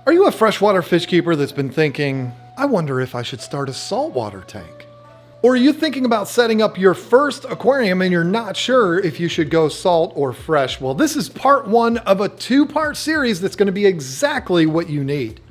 Are you a freshwater fish keeper that's been thinking, I wonder if I should start a saltwater tank? Or are you thinking about setting up your first aquarium and you're not sure if you should go salt or fresh? Well, this is part one of a two-part series that's going to be exactly what you need.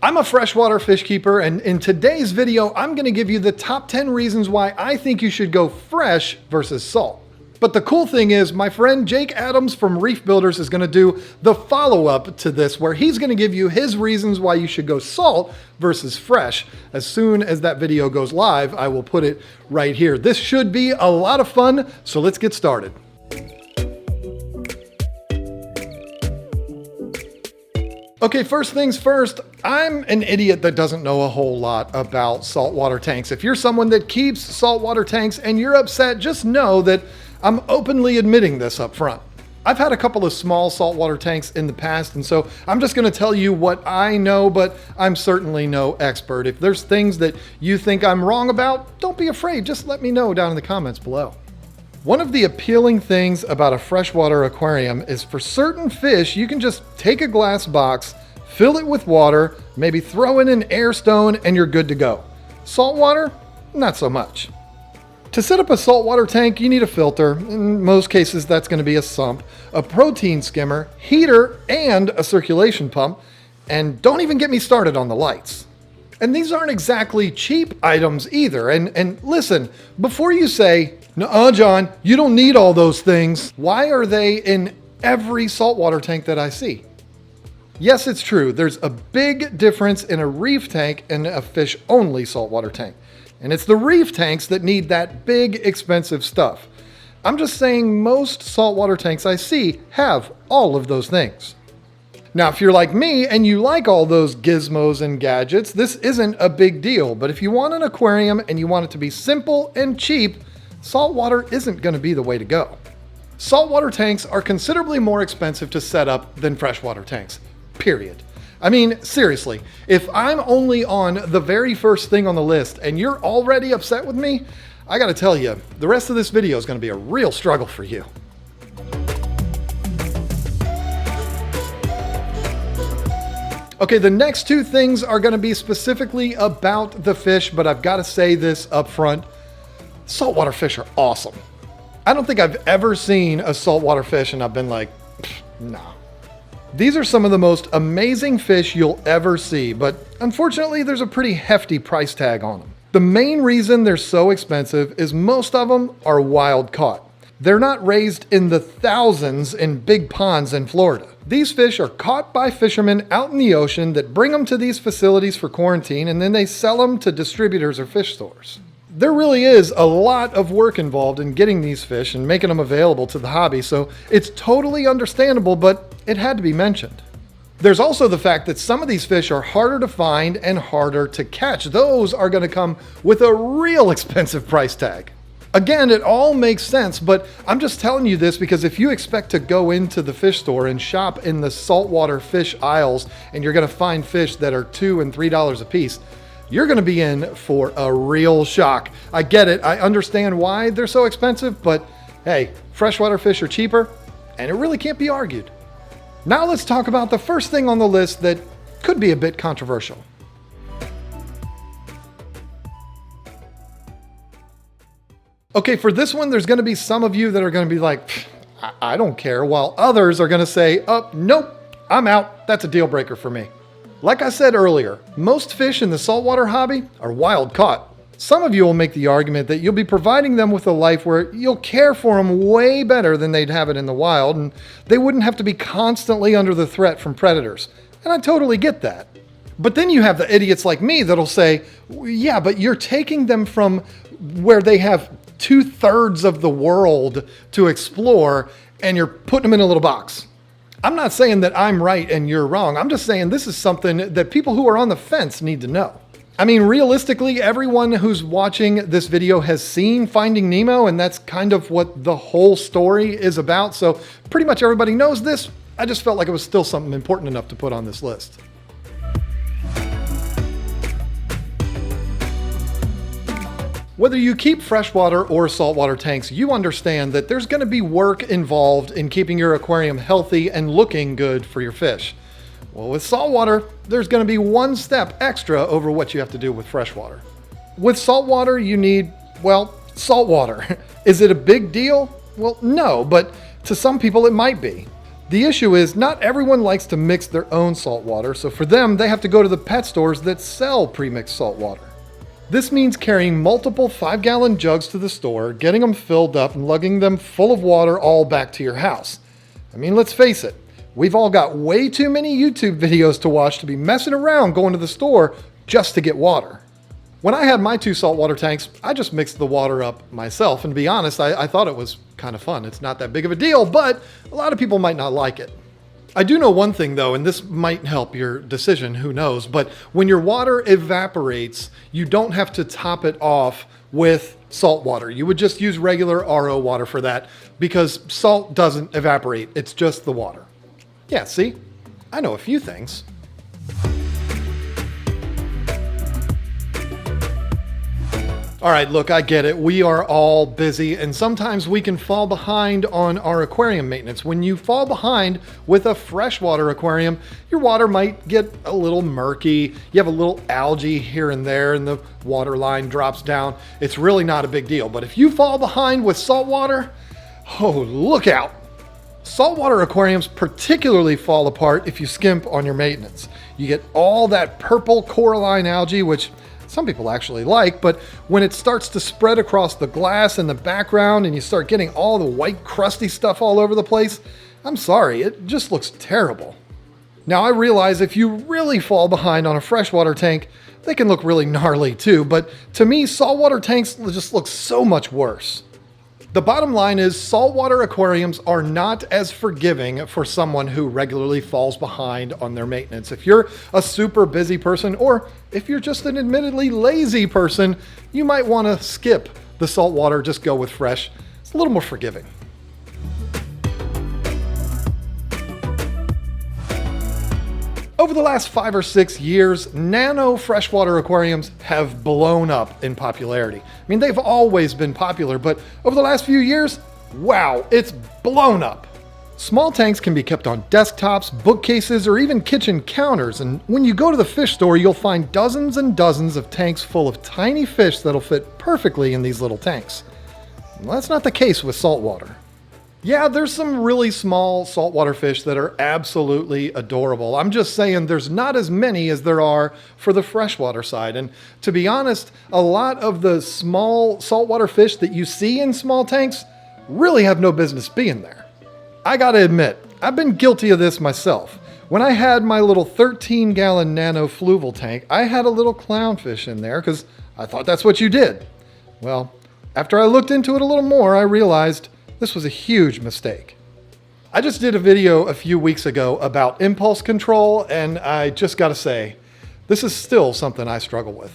I'm a freshwater fish keeper, and in today's video, I'm going to give you the top 10 reasons why I think you should go fresh versus salt. But the cool thing is, my friend Jake Adams from Reef Builders is going to do the follow-up to this, where he's going to give you his reasons why you should go salt versus fresh. As soon as that video goes live, I will put it right here. This should be a lot of fun, so let's get started. Okay, first things first, I'm an idiot that doesn't know a whole lot about saltwater tanks. If you're someone that keeps saltwater tanks and you're upset, just know that I'm openly admitting this up front. I've had a couple of small saltwater tanks in the past, and so I'm just gonna tell you what I know, but I'm certainly no expert. If there's things that you think I'm wrong about, don't be afraid, just let me know down in the comments below. One of the appealing things about a freshwater aquarium is for certain fish, you can just take a glass box, fill it with water, maybe throw in an air stone, and you're good to go. Saltwater, not so much. To set up a saltwater tank, you need a filter. In most cases, that's going to be a sump, a protein skimmer, heater, and a circulation pump. And don't even get me started on the lights. And these aren't exactly cheap items either. And listen, before you say, "Nuh-uh, John, you don't need all those things," why are they in every saltwater tank that I see? Yes, it's true. There's a big difference in a reef tank and a fish-only saltwater tank. And it's the reef tanks that need that big, expensive stuff. I'm just saying most saltwater tanks I see have all of those things. Now, if you're like me and you like all those gizmos and gadgets, this isn't a big deal. But if you want an aquarium and you want it to be simple and cheap, saltwater isn't going to be the way to go. Saltwater tanks are considerably more expensive to set up than freshwater tanks, period. I mean, seriously, if I'm only on the very first thing on the list and you're already upset with me, I gotta tell you, the rest of this video is gonna be a real struggle for you. Okay, the next two things are gonna be specifically about the fish, but I've gotta say this up front. Saltwater fish are awesome. I don't think I've ever seen a saltwater fish and I've been like, nah. These are some of the most amazing fish you'll ever see, but unfortunately there's a pretty hefty price tag on them. The main reason they're so expensive is most of them are wild caught. They're not raised in the thousands in big ponds in Florida. These fish are caught by fishermen out in the ocean that bring them to these facilities for quarantine, and then they sell them to distributors or fish stores. There really is a lot of work involved in getting these fish and making them available to the hobby, so it's totally understandable, but it had to be mentioned. There's also the fact that some of these fish are harder to find and harder to catch. Those are going to come with a real expensive price tag. Again, it all makes sense, but I'm just telling you this because if you expect to go into the fish store and shop in the saltwater fish aisles and you're going to find fish that are $2 and $3 a piece, you're going to be in for a real shock. I get it. I understand why they're so expensive, but hey, freshwater fish are cheaper, and it really can't be argued. Now let's talk about the first thing on the list that could be a bit controversial. Okay, for this one, there's going to be some of you that are going to be like, I don't care, while others are going to say, oh, nope, I'm out. That's a deal breaker for me. Like I said earlier, most fish in the saltwater hobby are wild caught. Some of you will make the argument that you'll be providing them with a life where you'll care for them way better than they'd have it in the wild, and they wouldn't have to be constantly under the threat from predators. And I totally get that. But then you have the idiots like me that'll say, yeah, but you're taking them from where they have 2/3 of the world to explore, and you're putting them in a little box. I'm not saying that I'm right and you're wrong. I'm just saying this is something that people who are on the fence need to know. I mean, realistically, everyone who's watching this video has seen Finding Nemo, and that's kind of what the whole story is about. So pretty much everybody knows this. I just felt like it was still something important enough to put on this list. Whether you keep freshwater or saltwater tanks, you understand that there's going to be work involved in keeping your aquarium healthy and looking good for your fish. Well, with saltwater, there's going to be one step extra over what you have to do with freshwater. With saltwater, you need, well, saltwater. Is it a big deal? Well, no, but to some people it might be. The issue is not everyone likes to mix their own salt water, so for them, they have to go to the pet stores that sell pre-mixed salt water. This means carrying multiple 5-gallon jugs to the store, getting them filled up and lugging them full of water all back to your house. I mean, let's face it, we've all got way too many YouTube videos to watch to be messing around going to the store just to get water. When I had my 2 saltwater tanks, I just mixed the water up myself, and to be honest, I thought it was kind of fun. It's not that big of a deal, but a lot of people might not like it. I do know one thing though, and this might help your decision, who knows, but when your water evaporates, you don't have to top it off with salt water. You would just use regular RO water for that because salt doesn't evaporate, it's just the water. Yeah, see? I know a few things. All right, look, I get it. We are all busy and sometimes we can fall behind on our aquarium maintenance. When you fall behind with a freshwater aquarium, your water might get a little murky. You have a little algae here and there and the water line drops down. It's really not a big deal. But if you fall behind with saltwater, oh, look out. Saltwater aquariums particularly fall apart if you skimp on your maintenance. You get all that purple coralline algae, which some people actually like, but when it starts to spread across the glass in the background and you start getting all the white crusty stuff all over the place, I'm sorry, it just looks terrible. Now I realize if you really fall behind on a freshwater tank, they can look really gnarly too, but to me, saltwater tanks just look so much worse. The bottom line is saltwater aquariums are not as forgiving for someone who regularly falls behind on their maintenance. If you're a super busy person, or if you're just an admittedly lazy person, you might want to skip the saltwater, just go with fresh. It's a little more forgiving. Over the last 5 or 6 years, nano freshwater aquariums have blown up in popularity. I mean, they've always been popular, but over the last few years, wow, it's blown up. Small tanks can be kept on desktops, bookcases, or even kitchen counters, and when you go to the fish store, you'll find dozens and dozens of tanks full of tiny fish that'll fit perfectly in these little tanks. Well, that's not the case with saltwater. Yeah, there's some really small saltwater fish that are absolutely adorable. I'm just saying there's not as many as there are for the freshwater side. And to be honest, a lot of the small saltwater fish that you see in small tanks really have no business being there. I gotta admit, I've been guilty of this myself. When I had my little 13-gallon nano fluval tank, I had a little clownfish in there because I thought that's what you did. Well, after I looked into it a little more, I realized this was a huge mistake. I just did a video a few weeks ago about impulse control, and I just gotta say, this is still something I struggle with.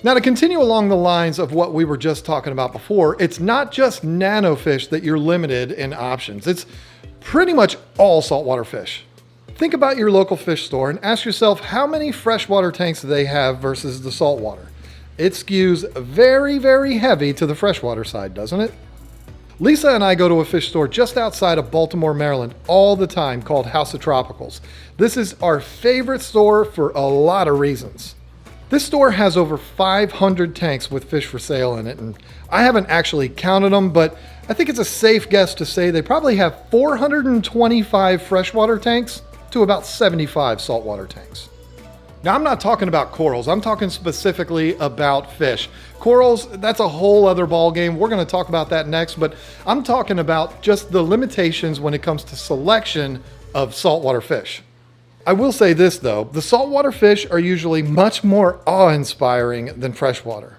Now, to continue along the lines of what we were just talking about before, it's not just nanofish that you're limited in options. It's pretty much all saltwater fish. Think about your local fish store and ask yourself how many freshwater tanks they have versus the saltwater. It skews very, very heavy to the freshwater side, doesn't it? Lisa and I go to a fish store just outside of Baltimore, Maryland all the time called KGTropicals. This is our favorite store for a lot of reasons. This store has over 500 tanks with fish for sale in it, and I haven't actually counted them, but I think it's a safe guess to say they probably have 425 freshwater tanks to about 75 saltwater tanks. Now, I'm not talking about corals. I'm talking specifically about fish. Corals, that's a whole other ball game. We're going to talk about that next, but I'm talking about just the limitations when it comes to selection of saltwater fish. I will say this though, the saltwater fish are usually much more awe-inspiring than freshwater.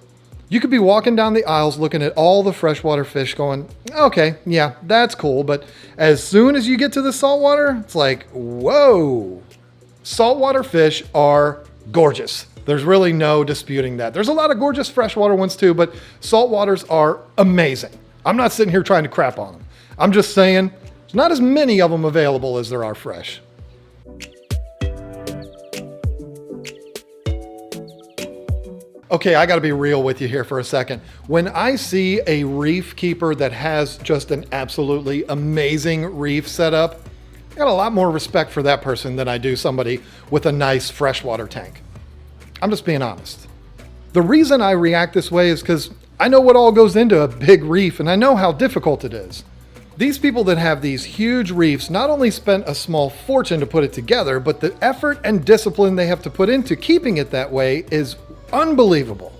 You could be walking down the aisles looking at all the freshwater fish going, okay, yeah, that's cool, but as soon as you get to the saltwater, it's like, whoa. Saltwater fish are gorgeous. There's really no disputing that. There's a lot of gorgeous freshwater ones too, but saltwaters are amazing. I'm not sitting here trying to crap on them. I'm just saying there's not as many of them available as there are fresh. Okay, I gotta be real with you here for a second. When I see a reef keeper that has just an absolutely amazing reef setup, I got a lot more respect for that person than I do somebody with a nice freshwater tank. I'm just being honest. The reason I react this way is because I know what all goes into a big reef and I know how difficult it is. These people that have these huge reefs not only spent a small fortune to put it together, but the effort and discipline they have to put into keeping it that way is unbelievable.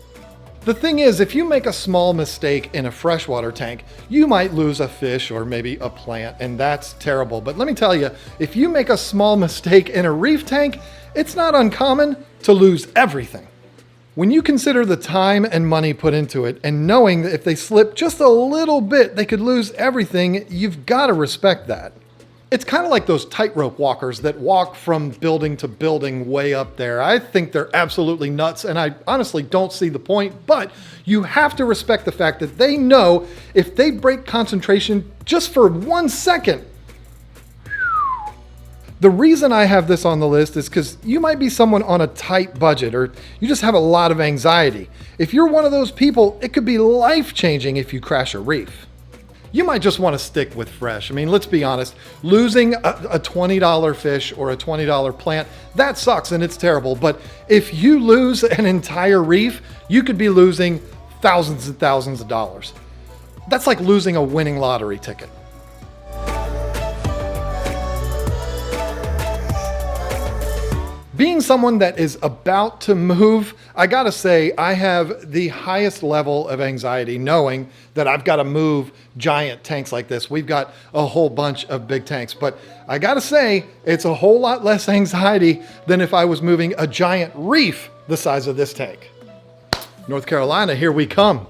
The thing is, if you make a small mistake in a freshwater tank, you might lose a fish or maybe a plant, and that's terrible. But let me tell you, if you make a small mistake in a reef tank, it's not uncommon to lose everything. When you consider the time and money put into it, and knowing that if they slip just a little bit, they could lose everything, you've got to respect that. It's kind of like those tightrope walkers that walk from building to building way up there. I think they're absolutely nuts, and I honestly don't see the point, but you have to respect the fact that they know if they break concentration just for 1 second. The reason I have this on the list is because you might be someone on a tight budget, or you just have a lot of anxiety. If you're one of those people, it could be life-changing if you crash a reef. You might just want to stick with fresh. I mean, let's be honest, losing a $20 fish or a $20 plant, that sucks and it's terrible. But if you lose an entire reef, you could be losing thousands and thousands of dollars. That's like losing a winning lottery ticket. Being someone that is about to move, I gotta say, I have the highest level of anxiety knowing that I've got to move giant tanks like this. We've got a whole bunch of big tanks, but I gotta say, it's a whole lot less anxiety than if I was moving a giant reef the size of this tank. North Carolina, here we come.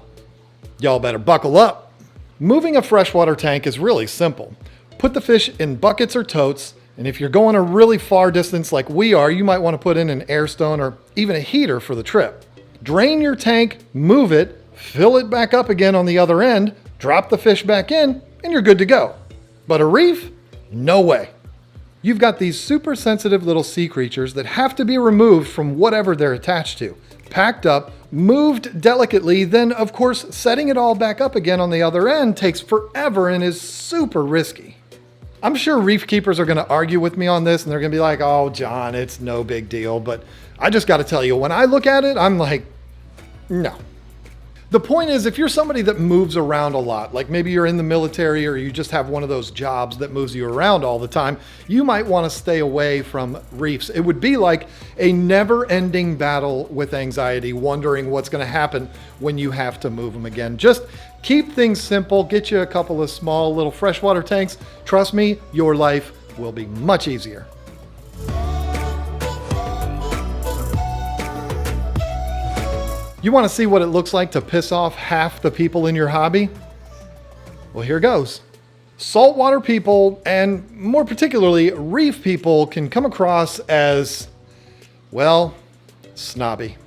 Y'all better buckle up. Moving a freshwater tank is really simple. Put the fish in buckets or totes, and if you're going a really far distance like we are, you might want to put in an air stone or even a heater for the trip. Drain your tank, move it, fill it back up again on the other end, drop the fish back in, and you're good to go. But a reef? No way. You've got these super sensitive little sea creatures that have to be removed from whatever they're attached to, packed up, moved delicately, then of course setting it all back up again on the other end takes forever and is super risky. I'm sure reef keepers are going to argue with me on this and they're going to be like, oh, John, it's no big deal. But I just got to tell you, when I look at it, I'm like, no. The point is, if you're somebody that moves around a lot, like maybe you're in the military or you just have one of those jobs that moves you around all the time, you might want to stay away from reefs. It would be like a never-ending battle with anxiety, wondering what's going to happen when you have to move them again. Just keep things simple, get you a couple of small little freshwater tanks. Trust me, your life will be much easier. You want to see what it looks like to piss off half the people in your hobby? Well, here goes. Saltwater people, and more particularly reef people, can come across as, well, snobby.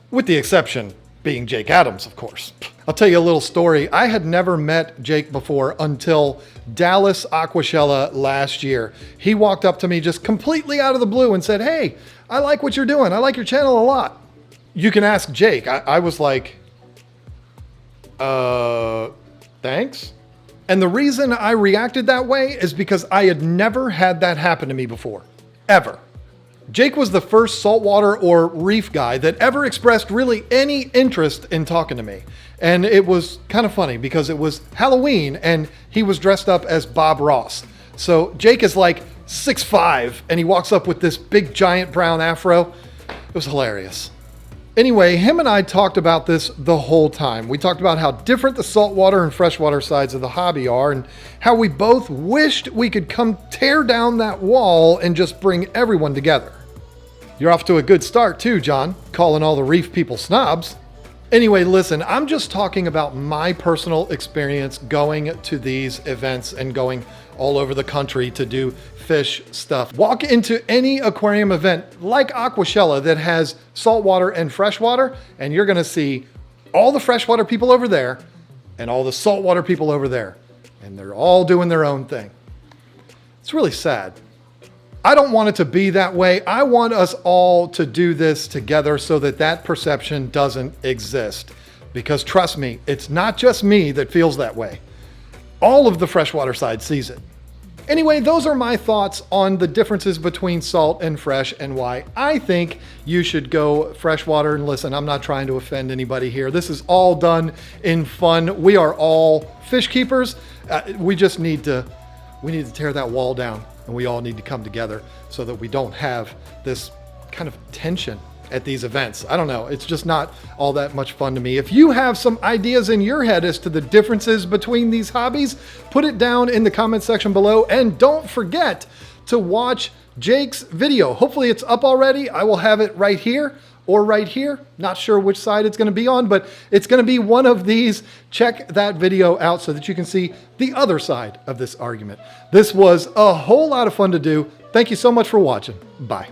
With the exception being Jake Adams, of course. I'll tell you a little story. I had never met Jake before until Dallas Aquashella last year. He walked up to me just completely out of the blue and said, hey, I like what you're doing. I like your channel a lot. You can ask Jake. I was like, thanks. And the reason I reacted that way is because I had never had that happen to me before, ever. Jake was the first saltwater or reef guy that ever expressed really any interest in talking to me. And it was kind of funny because it was Halloween and he was dressed up as Bob Ross. So Jake is like 6'5" and he walks up with this big giant brown afro. It was hilarious. Anyway, him and I talked about this the whole time. We talked about how different the saltwater and freshwater sides of the hobby are and how we both wished we could come tear down that wall and just bring everyone together. You're off to a good start too, John, calling all the reef people snobs. Anyway, listen, I'm just talking about my personal experience going to these events and going all over the country to do fish stuff. Walk into any aquarium event like Aquashella that has saltwater and freshwater, and you're gonna see all the freshwater people over there and all the saltwater people over there. And they're all doing their own thing. It's really sad. I don't want it to be that way. I want us all to do this together so that that perception doesn't exist. Because trust me, it's not just me that feels that way. All of the freshwater side sees it. Anyway, those are my thoughts on the differences between salt and fresh and why I think you should go freshwater. And listen, I'm not trying to offend anybody here. This is all done in fun. We are all fish keepers. We just need to tear that wall down, and we all need to come together so that we don't have this kind of tension at these events. I don't know. It's just not all that much fun to me. If you have some ideas in your head as to the differences between these hobbies, put it down in the comment section below. And don't forget to watch Jake's video. Hopefully it's up already. I will have it right here or right here. Not sure which side it's going to be on, but it's going to be one of these. Check that video out so that you can see the other side of this argument. This was a whole lot of fun to do. Thank you so much for watching. Bye.